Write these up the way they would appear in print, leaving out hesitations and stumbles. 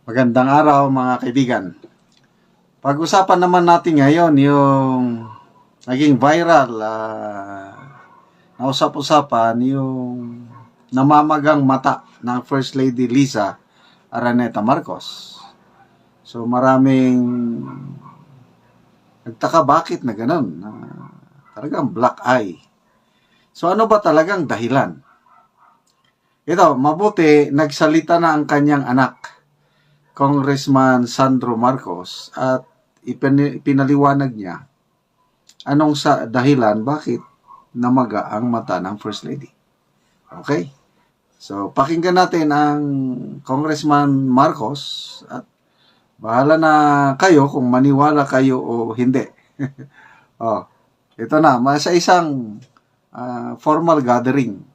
Magandang araw mga kaibigan. Pag-usapan naman natin ngayon yung naging viral na usap-usapan yung namamagang mata ng First Lady Liza Araneta Marcos. So maraming nagtaka bakit na ganun. Talagang black eye. So ano ba talagang dahilan? Ito, mabuti nagsalita na ang kanyang anak, Congressman Sandro Marcos, at ipinaliwanag niya anong dahilan bakit namaga ang mata ng First Lady. Okay? So, pakinggan natin ang Congressman Marcos at bahala na kayo kung maniwala kayo o hindi. Ito na, sa isang formal gathering,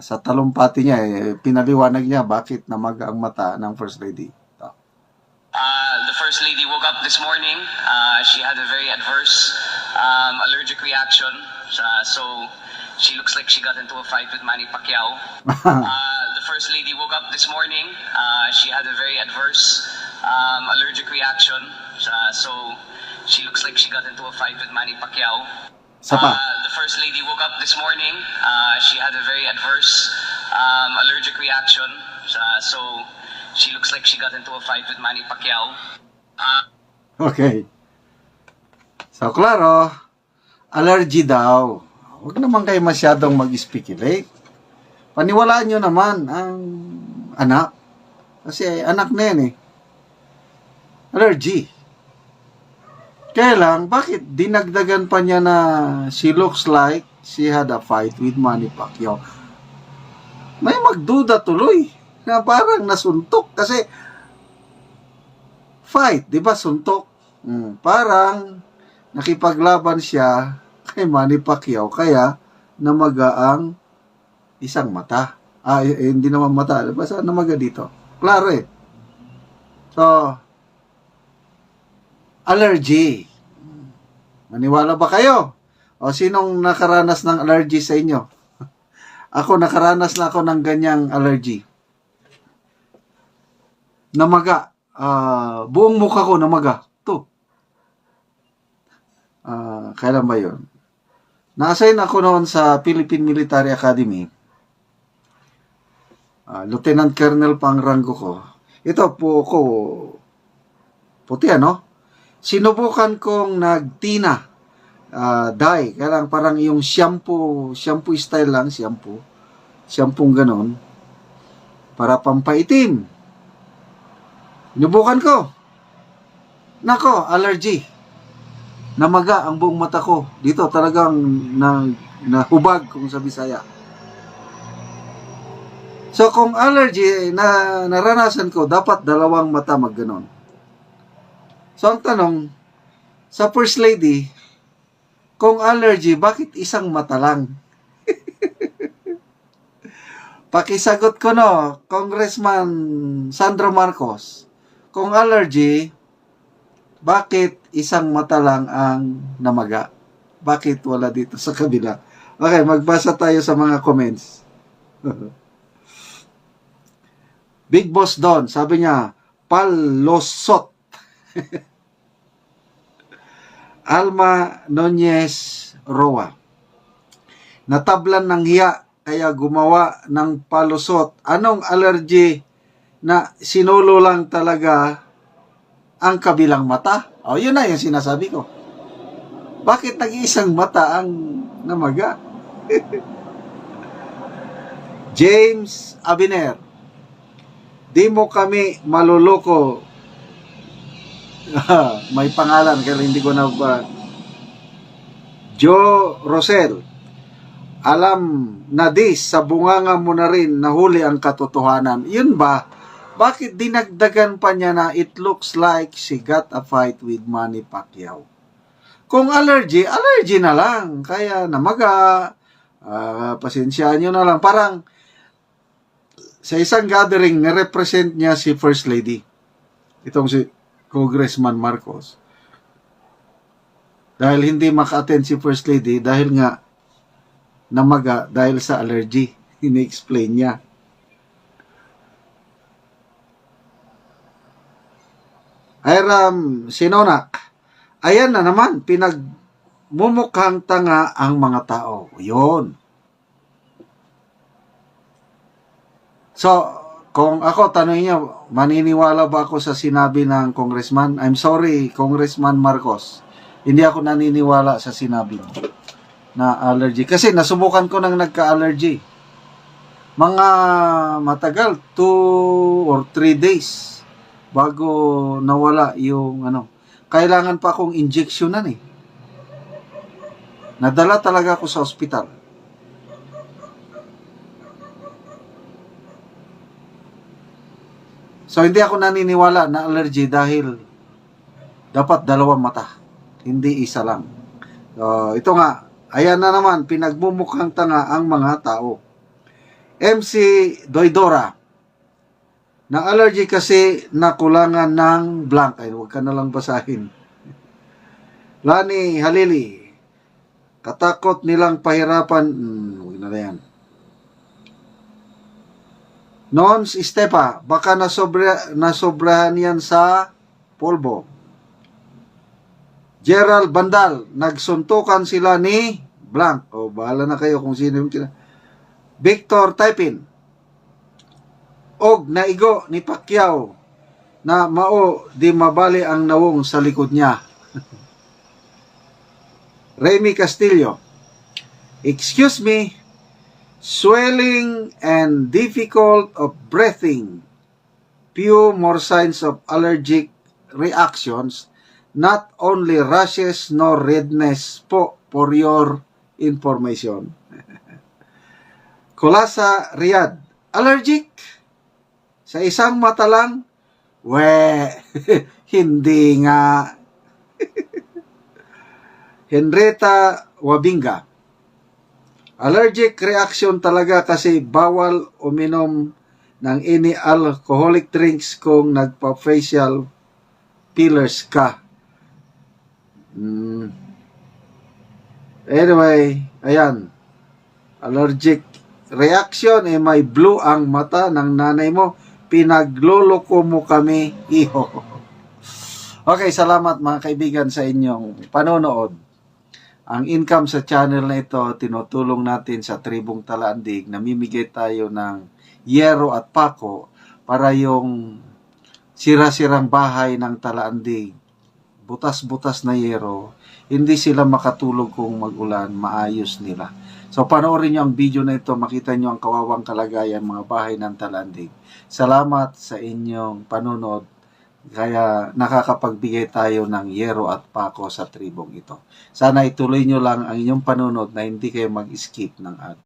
sa talumpati niya, pinaliwanag niya bakit namaga ang mata ng First Lady. The First Lady woke up this morning. She had a very adverse allergic reaction. So she looks like she got into a fight with Manny Pacquiao. The First Lady woke up this morning. She had a very adverse allergic reaction. So she looks like she got into a fight with Manny Pacquiao. The First Lady woke up this morning. She had a very adverse allergic reaction. So she looks like she got into a fight with Manny Pacquiao. Okay. So, klaro, allergy daw. Huwag naman kayo masyadong mag-speculate. Paniwalaan nyo naman ang anak. Kasi anak na yan eh. Allergy. Kaya lang, bakit dinagdagan pa niya na she looks like she had a fight with Manny Pacquiao? May magduda tuloy na parang nasuntok kasi fight, di ba? Suntok. Parang nakipaglaban siya kay Manny Pacquiao kaya namaga ang isang mata. Hindi naman mata. Basta namaga dito. Klaro eh. So, allergy. Maniwala ba kayo? O sinong nakaranas ng allergy sa inyo? Ako, nakaranas na ako ng ganyang allergy. Namaga. Buong mukha ko namaga. Ito. Kailan ba yun? Na-assign ako noon sa Philippine Military Academy. Lieutenant Colonel pang ranggo ko. Ito po ko, puti ano? Sinubukan kong nagtina, dye. Kaya lang parang yung shampoo style lang, shampoo ganon, para pampaitim. Sinubukan ko. Nako, allergy. Namaga ang buong mata ko. Dito talagang nahubag kung sa Bisaya. So kung allergy na naranasan ko, dapat dalawang mata magganon. So ang tanong, sa First Lady, kung allergy, bakit isang mata lang? Pakisagot ko no, Congressman Sandro Marcos, kung allergy, bakit isang mata lang ang namaga? Bakit wala dito sa kabila? Okay, magbasa tayo sa mga comments. Big Boss Don, sabi niya, palosot. Alma Nunez Roa, natablan ng hiya kaya gumawa ng palusot. Anong allergy na sinulo lang talaga ang kabilang mata? Yun na yung sinasabi ko. Bakit nag-iisang mata ang namaga? James Abiner, di mo kami maluloko. May pangalan kaya hindi ko na ba. Joe Rosel, alam na sa bunganga mo na rin nahuli ang katotohanan. Yun ba? Bakit dinagdagan pa niya na it looks like she got a fight with Manny Pacquiao? Kung allergy na lang. Kaya namaga, pasensyaan nyo na lang. Parang sa isang gathering, na-represent niya si First Lady. Itong si Congressman Marcos. Dahil hindi maka-attend si First Lady, dahil nga namaga dahil sa allergy. Ini-explain niya. Hiram Sinonak, ayan na naman, pinagmumukhang tanga ang mga tao. Yun. So, kung ako, tanongin niyo, maniniwala ba ako sa sinabi ng congressman? I'm sorry, Congressman Marcos. Hindi ako naniniwala sa sinabi na allergy. Kasi nasubukan ko nang nagka-allergy. Mga matagal, 2 or 3 days bago nawala yung kailangan pa akong injectionan eh. Nadala talaga ako sa ospital. So hindi ako naniniwala na allergy dahil dapat 2 mata, hindi isa lang. So ito nga, ayan na naman, pinagmumukhang tanga ang mga tao. MC Doidora, na allergy kasi nakulangan ng blank. Ay, huwag ka na lang basahin. Lani Halili, katakot nilang pahirapan. Huwag na yan. Nons Estepa, baka nasobrahan yan sa polvo. Gerald Bandal, nagsuntukan sila ni blank. O, bahala na kayo kung sino yung Victor Taipin, og naigo ni Pacquiao na mao di mabali ang nawong sa likod niya. Remy Castillo, excuse me, swelling and difficult of breathing, few more signs of allergic reactions, not only rashes nor redness po for your information. Kulasa Riyadh, allergic? Sa isang mata lang? Hindi nga. Henrietta Wabinga, allergic reaction talaga kasi bawal uminom ng any alcoholic drinks kung nagpa-facial fillers ka. Anyway, ayan. Allergic reaction, may blue ang mata ng nanay mo, pinagluloko mo kami, iho. Okay, salamat mga kaibigan sa inyong panonood. Ang income sa channel na ito, tinutulong natin sa Tribong Talaandig. Namimigay tayo ng yero at pako para yung sira-sirang bahay ng Talaandig, butas-butas na yero, hindi sila makatulog kung mag-ulan, maayos nila. So, panoorin nyo ang video na ito, makita nyo ang kawawang kalagayan mga bahay ng Talandig. Salamat sa inyong panonood, kaya nakakapagbigay tayo ng yero at pako sa tribong ito. Sana ituloy nyo lang ang inyong panonood na hindi kayo mag-skip ng ad.